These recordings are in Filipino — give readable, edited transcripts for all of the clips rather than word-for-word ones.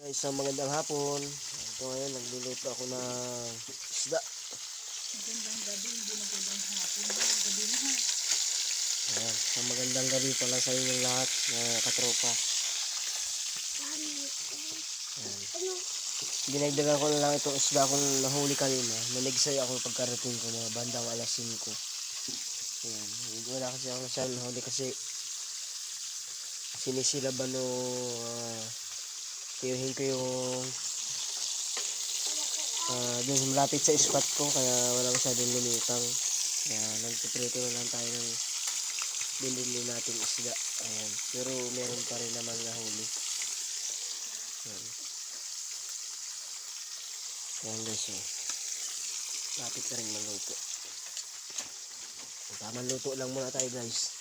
Guys, magandang hapon. Ito ngayon, nagluluto ako ng isda. Magandang gabi, hindi magandang hapon. Gabi na ha. Ayan, magandang gabi pala sa inyong lahat, mga katropa. Ayan. Dinagdagan ko na lang itong isda kung nahuli kanina. Naligsay ako pagkarating ko mga bandang alas 5. Ayan. Wala kasi ako saan nahuli kasi sinisilaban o tiyuhin ko yung dun malapit sa spot ko kaya wala masyadong lumutang. Kaya nagpiprito na lang tayo ng binili nating isda. Ayan. Pero meron pa rin naman nahuli. Ayan. Ayan guys, oh. Lapit na rin maluto. Tamang luto lang muna tayo guys.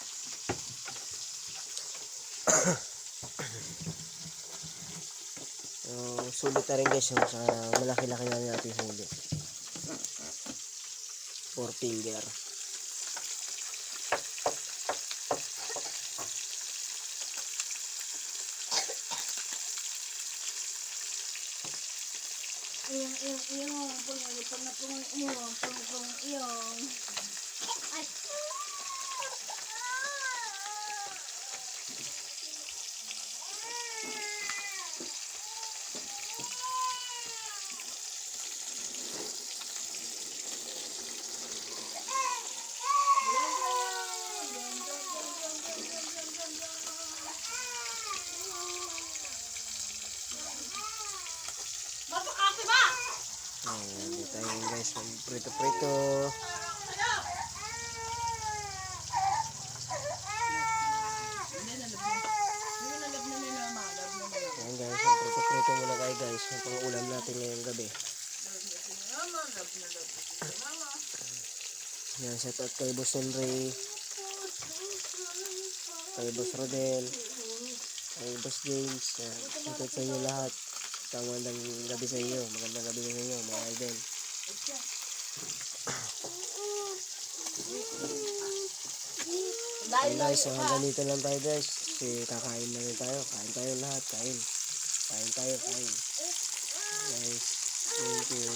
Sulit na rin guys, oh, sa malaki-laki na natin huli. 4 finger. Ay! Ayan, dito tayo guys, prito-prito. Ayan guys, prito-prito muna kayo guys. Ang pang-ulam natin ngayong gabi. Ayan, shout out kay Boss Henry, kay Boss Rodel, kay Boss James. Shout out sa inyo lahat. Magandang gabi sa inyo. Magandang gabi sa inyo mga idol. Ayan guys, hanggang dito lang tayo guys. Kasi kakain na rin tayo. Kain tayo lahat. Kain. Kain tayo. Kain. Guys, thank you.